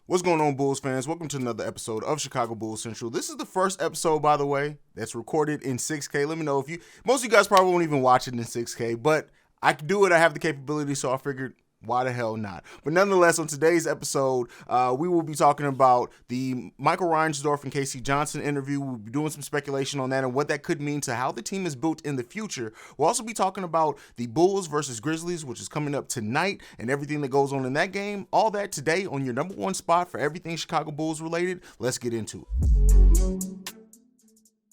What's going on, Bulls fans? Welcome to another episode of Chicago Bulls Central. This is the first episode, by the way, that's recorded in 6K. Let me know if most of you guys probably won't even watch it in 6K, but I can do it. I have the capability, so I figured, why the hell not? But nonetheless, on today's episode, we will be talking about the Michael Reinsdorf and Casey Johnson interview. We'll be doing some speculation on that and what that could mean to how the team is built in the future. We'll also be talking about the Bulls versus Grizzlies, which is coming up tonight, and everything that goes on in that game. All that today on your number one spot for everything Chicago Bulls related. Let's get into it.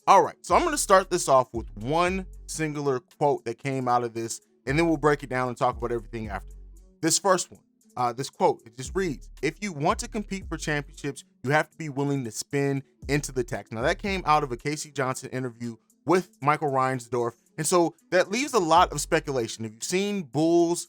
All right, so I'm going to start this off with one singular quote that came out of this, and then we'll break it down and talk about everything after. This first one, this quote, it just reads, "If you want to compete for championships, you have to be willing to spin into the tax." Now, that came out of a Casey Johnson interview with Michael Reinsdorf, and so that leaves a lot of speculation. If you've seen Bulls,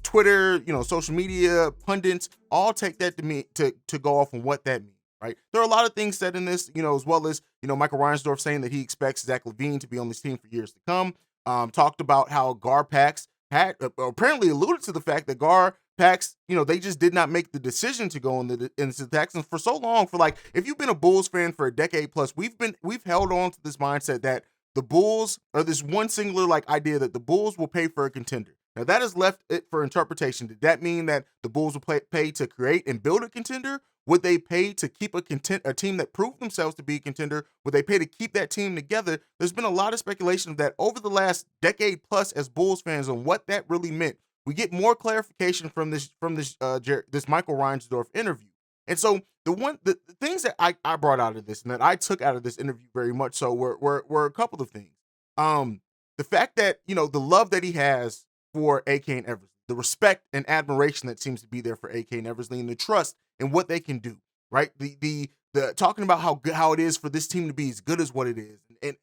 Twitter, social media, pundits, all take that to go off on what that means, right? There are a lot of things said in this, as well as, Michael Reinsdorf saying that he expects Zach LaVine to be on this team for years to come. Talked about how Garpax had apparently alluded to the fact that Garpax, they just did not make the decision to go into the Texans for so long. For like, if you've been a Bulls fan for a decade plus, we've held on to this mindset that the Bulls, or this one singular idea that the Bulls will pay for a contender. Now that has left it for interpretation. Did that mean that the Bulls will pay to create and build a contender? Would they pay to keep a team that proved themselves to be a contender? Would they pay to keep that team together? There's been a lot of speculation of that over the last decade plus as Bulls fans on what that really meant. We get more clarification from this Michael Reinsdorf interview. And so the things that I brought out of this and that I took out of this interview very much so were a couple of things. The fact that, the love that he has for AK and Eversley, the respect and admiration that seems to be there for AK and Eversley, and the trust in what they can do, right? The talking about how it is for this team to be as good as what it is,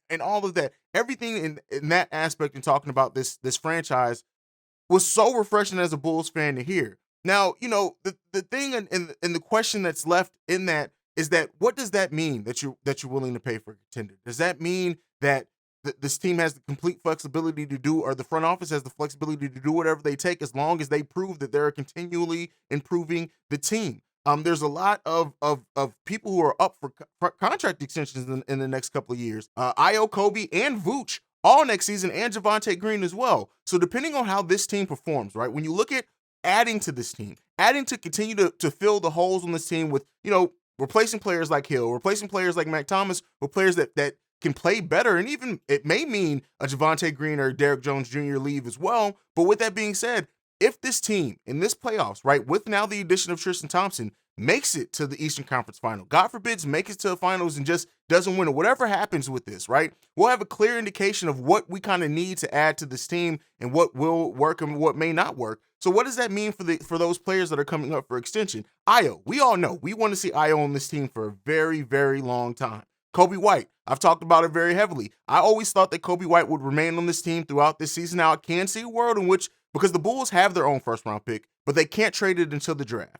and all of that, everything in that aspect, and talking about this franchise was so refreshing as a Bulls fan to hear. Now, the thing and the question that's left in that is that, what does that mean that you're willing to pay for a contender? Does that mean that this team has the complete flexibility to do, or the front office has the flexibility to do whatever they take, as long as they prove that they're continually improving the team? There's a lot of people who are up for contract extensions in the next couple of years. Io, Kobe, and Vooch all next season, and Javonte Green as well. So depending on how this team performs, right, when you look at adding to this team, adding to continue to fill the holes on this team with, replacing players like Hill, replacing players like Mac Thomas with players that can play better, and even it may mean a Javonte Green or Derrick Jones Jr. leave as well. But with that being said, if this team in this playoffs, right, with now the addition of Tristan Thompson, makes it to the Eastern Conference Final, God forbids, make it to the finals and just doesn't win it, whatever happens with this, right, we'll have a clear indication of what we kind of need to add to this team and what will work and what may not work. So what does that mean for those players that are coming up for extension? Io, we all know we want to see Io on this team for a very, very long time. Kobe White, I've talked about it very heavily. I always thought that Kobe White would remain on this team throughout this season. Now, I can see a world in which, because the Bulls have their own first-round pick, but they can't trade it until the draft.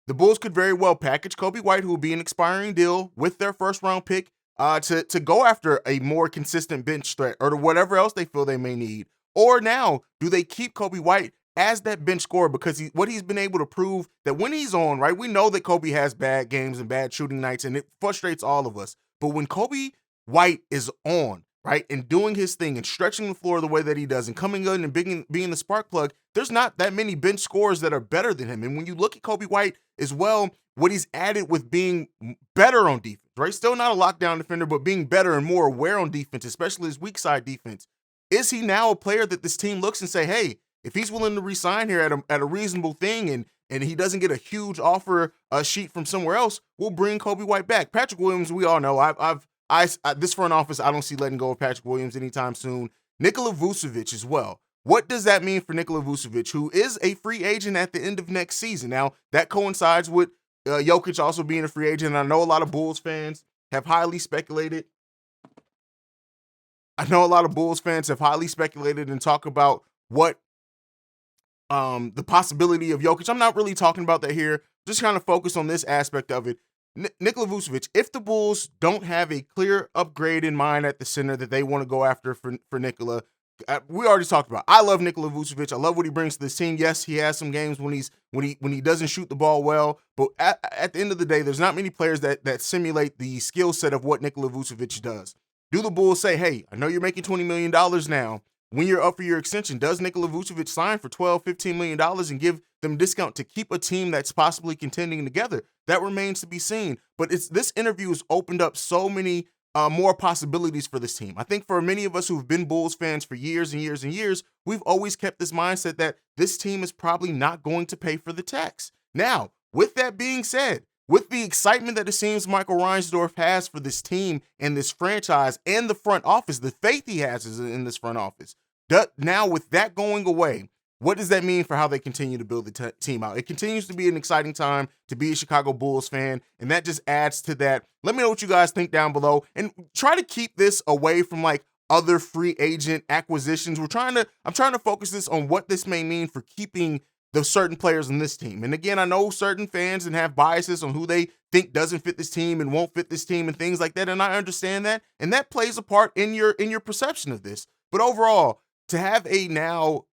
The Bulls could very well package Kobe White, who will be an expiring deal, with their first-round pick to go after a more consistent bench threat or to whatever else they feel they may need. Or now, do they keep Kobe White as that bench scorer, because what he's been able to prove that when he's on, right, we know that Kobe has bad games and bad shooting nights, and it frustrates all of us. But when Kobe White is on, right, and doing his thing and stretching the floor the way that he does and coming in and being the spark plug, there's not that many bench scorers that are better than him. And when you look at Kobe White as well, what he's added with being better on defense, right, still not a lockdown defender, but being better and more aware on defense, especially his weak side defense, is he now a player that this team looks and say, hey, if he's willing to resign here at a reasonable thing and he doesn't get a huge offer sheet from somewhere else, we'll bring Kobe White back. Patrick Williams, we all know, this front office, I don't see letting go of Patrick Williams anytime soon. Nikola Vucevic as well. What does that mean for Nikola Vucevic, who is a free agent at the end of next season? Now, that coincides with Jokic also being a free agent. I know a lot of Bulls fans have highly speculated. and talk about what the possibility of Jokic. I'm not really talking about that here. Just kind of focus on this aspect of it. Nikola Vucevic, if the Bulls don't have a clear upgrade in mind at the center that they want to go after for Nikola, we already talked about. I love Nikola Vucevic. I love what he brings to this team. Yes, he has some games when he doesn't shoot the ball well, but at the end of the day, there's not many players that simulate the skill set of what Nikola Vucevic does. Do the Bulls say, hey, I know you're making $20 million now. When you're up for your extension, does Nikola Vucevic sign for $12, $15 million and give them a discount to keep a team that's possibly contending together? That remains to be seen. But this interview has opened up so many more possibilities for this team. I think for many of us who've been Bulls fans for years and years and years, we've always kept this mindset that this team is probably not going to pay for the tax. Now, with that being said, with the excitement that it seems Michael Reinsdorf has for this team and this franchise and the front office, the faith he has in this front office, now with that going away, what does that mean for how they continue to build the team out? It continues to be an exciting time to be a Chicago Bulls fan, and that just adds to that. Let me know what you guys think down below, and try to keep this away from like other free agent acquisitions. I'm trying to focus this on what this may mean for keeping the certain players in this team. And again, I know certain fans and have biases on who they think doesn't fit this team and won't fit this team and things like that, and I understand that, and that plays a part in your perception of this. But overall, to have a now,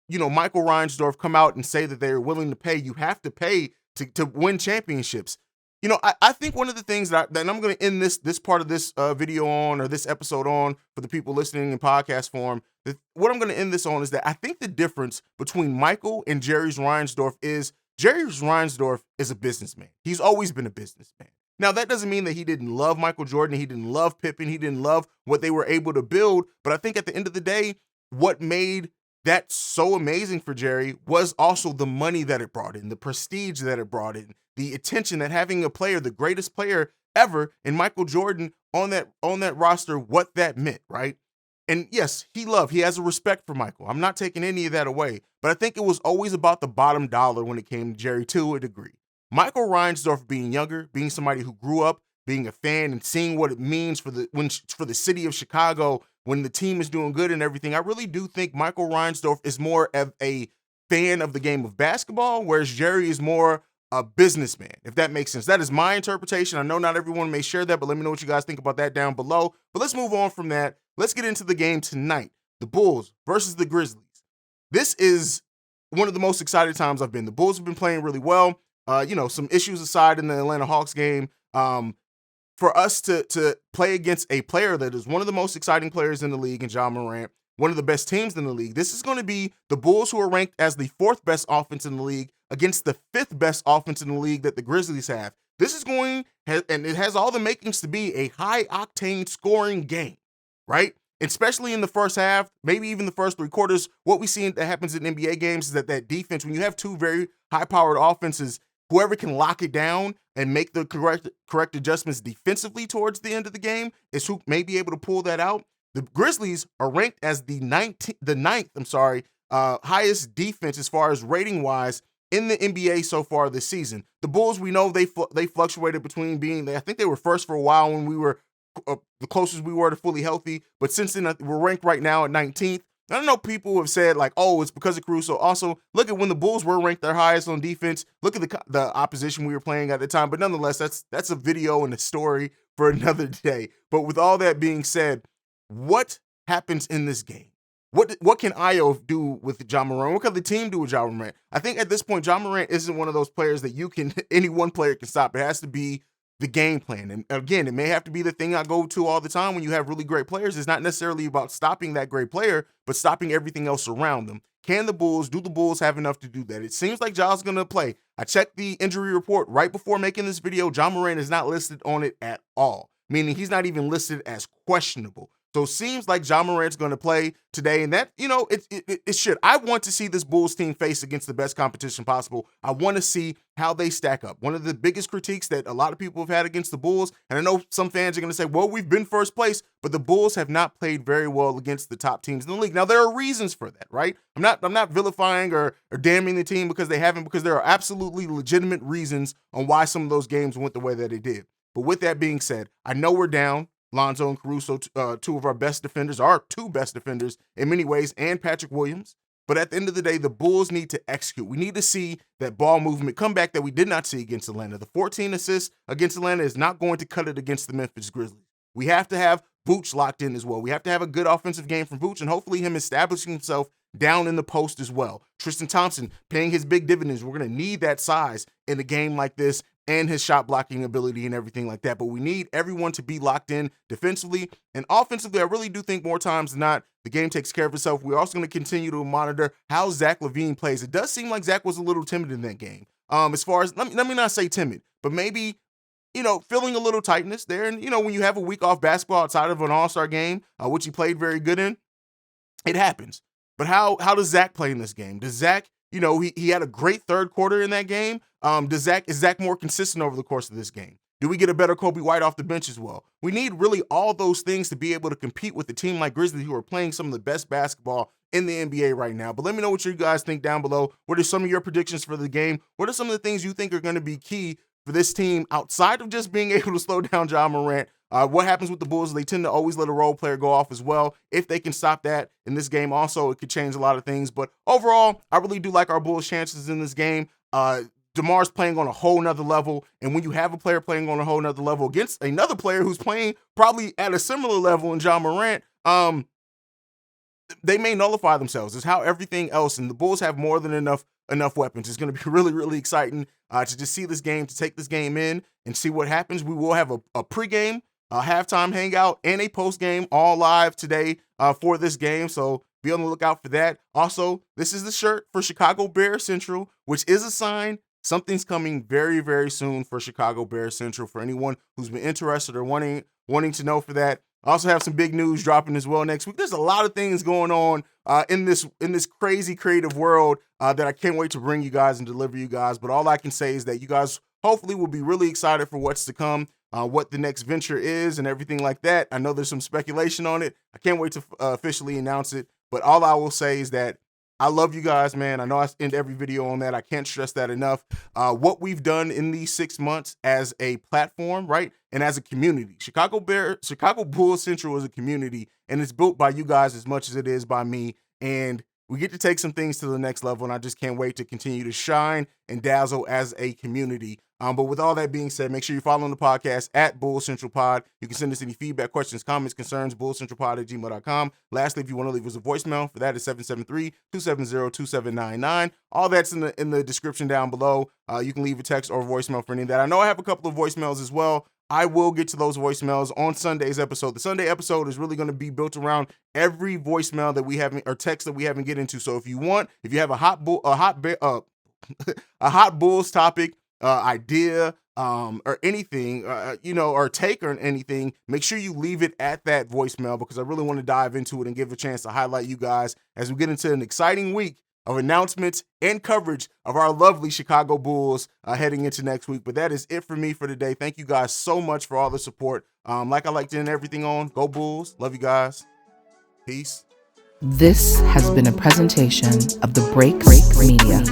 Michael Reinsdorf come out and say that they're willing to pay, you have to pay to win championships. I think one of the things that I'm going to end this part of this video on, or this episode on, for the people listening in podcast form, what I'm going to end this on is that I think the difference between Michael and Jerry Reinsdorf is a businessman. He's always been a businessman. Now, that doesn't mean that he didn't love Michael Jordan, he didn't love Pippen, he didn't love what they were able to build, but I think at the end of the day, what made that so amazing for Jerry was also the money that it brought in, the prestige that it brought in, the attention that having a player, the greatest player ever in Michael Jordan on that roster, what that meant, right? And yes, he has a respect for Michael. I'm not taking any of that away, but I think it was always about the bottom dollar when it came to Jerry to a degree. Michael Reinsdorf being younger, being somebody who grew up, being a fan and seeing what it means for the city of Chicago when the team is doing good and everything, I really do think Michael Reinsdorf is more of a fan of the game of basketball, whereas Jerry is more a businessman, if that makes sense. That is my interpretation. I know not everyone may share that, but let me know what you guys think about that down below. But let's move on from that. Let's get into the game tonight. The Bulls versus the Grizzlies. This is one of the most exciting times I've been. The Bulls have been playing really well. Some issues aside in the Atlanta Hawks game. For us to play against a player that is one of the most exciting players in the league in Ja Morant, one of the best teams in the league, this is going to be the Bulls, who are ranked as the 4th best offense in the league, against the 5th best offense in the league that the Grizzlies have. This is and it has all the makings to be a high-octane scoring game, right? Especially in the first half, maybe even the first 3 quarters. What we see that happens in NBA games is that defense, when you have 2 very high-powered offenses, whoever can lock it down and make the correct adjustments defensively towards the end of the game is who may be able to pull that out. The Grizzlies are ranked as the ninth highest defense as far as rating wise in the NBA so far this season. The Bulls, we know they fluctuated between I think they were first for a while when we were the closest we were to fully healthy, but since then we're ranked right now at 19th. I don't know, people have said like, oh, it's because of Caruso. Also, look at when the Bulls were ranked their highest on defense. Look at the opposition we were playing at the time. But nonetheless, that's a video and a story for another day. But with all that being said, what happens in this game? What can Ayo do with Ja Morant? What can the team do with Ja Morant? I think at this point, Ja Morant isn't one of those players that any one player can stop. It has to be the game plan. And again, it may have to be the thing I go to all the time when you have really great players. It's not necessarily about stopping that great player, but stopping everything else around them. Do the Bulls have enough to do that? It seems like Ja's going to play. I checked the injury report right before making this video. Ja Morant is not listed on it at all, meaning he's not even listed as questionable. So it seems like Ja Morant's going to play today, and that, it should. I want to see this Bulls team face against the best competition possible. I want to see how they stack up. One of the biggest critiques that a lot of people have had against the Bulls, and I know some fans are going to say, well, we've been first place, but the Bulls have not played very well against the top teams in the league. Now, there are reasons for that, right? I'm not vilifying or damning the team because they haven't, because there are absolutely legitimate reasons on why some of those games went the way that they did. But with that being said, I know we're down. Lonzo and Caruso, 2 of our best defenders, are 2 best defenders in many ways, and Patrick Williams. But at the end of the day, the Bulls need to execute. We need to see that ball movement come back that we did not see against Atlanta. The 14 assists against Atlanta is not going to cut it against the Memphis Grizzlies. We have to have Vooch locked in as well. We have to have a good offensive game from Vooch, and hopefully him establishing himself down in the post as well. Tristan Thompson paying his big dividends. We're going to need that size in a game like this and his shot blocking ability and everything like that. But we need everyone to be locked in defensively and offensively. I really do think more times than not, the game takes care of itself. We're also going to continue to monitor how Zach LaVine plays. It does seem like Zach was a little timid in that game. As far as, let me not say timid, but maybe, feeling a little tightness there. And, when you have a week off basketball outside of an all-star game, which he played very good in, it happens. But how does Zach play in this game? Does Zach, he had a great third quarter in that game. Is Zach more consistent over the course of this game? Do we get a better Kobe White off the bench as well? We need really all those things to be able to compete with a team like Grizzlies, who are playing some of the best basketball in the NBA right now. But let me know what you guys think down below. What are some of your predictions for the game? What are some of the things you think are going to be key for this team outside of just being able to slow down Ja Morant? What happens with the Bulls? They tend to always let a role player go off as well. If they can stop that in this game also, it could change a lot of things. But overall, I really do like our Bulls' chances in this game. DeMar's playing on a whole nother level. And when you have a player playing on a whole nother level against another player who's playing probably at a similar level in Ja Morant, they may nullify themselves. It's how everything else, and the Bulls have more than enough weapons. It's going to be really, really exciting to just see this game, to take this game in and see what happens. We will have a pregame, a halftime hangout, and a postgame all live today for this game. So be on the lookout for that. Also, this is the shirt for Chicago Bears Central, which is a sign something's coming very, very soon for Chicago Bears Central. For anyone who's been interested or wanting to know for that. I also have some big news dropping as well next week. There's a lot of things going on in this crazy creative world that I can't wait to bring you guys and deliver you guys. But all I can say is that you guys hopefully will be really excited for what's to come, what the next venture is and everything like that. I know there's some speculation on it. I can't wait to officially announce it. But all I will say is that I love you guys, man. I know I end every video on that. I can't stress that enough. What we've done in these 6 months as a platform, right, and as a community. Chicago Bulls Central is a community, and it's built by you guys as much as it is by me. And we get to take some things to the next level, and I just can't wait to continue to shine and dazzle as a community. But with all that being said, make sure you're following the podcast at Bulls Central Pod. You can send us any feedback, questions, comments, concerns, bullscentralpod@gmail.com. Lastly, if you want to leave us a voicemail, for that is 773-270-2799. All that's in the description down below. You can leave a text or a voicemail for any of that. I know I have a couple of voicemails as well. I will get to those voicemails on Sunday's episode. The Sunday episode is really going to be built around every voicemail that we haven't, or text that we haven't get into. So if you have a hot Bulls topic, idea, or anything, or take or anything, make sure you leave it at that voicemail, because I really want to dive into it and give a chance to highlight you guys as we get into an exciting week of announcements and coverage of our lovely Chicago Bulls heading into next week. But that is it for me for today. Thank you guys so much for all the support. Like I like to end everything on, go Bulls. Love you guys. Peace. This has been a presentation of the Break Media.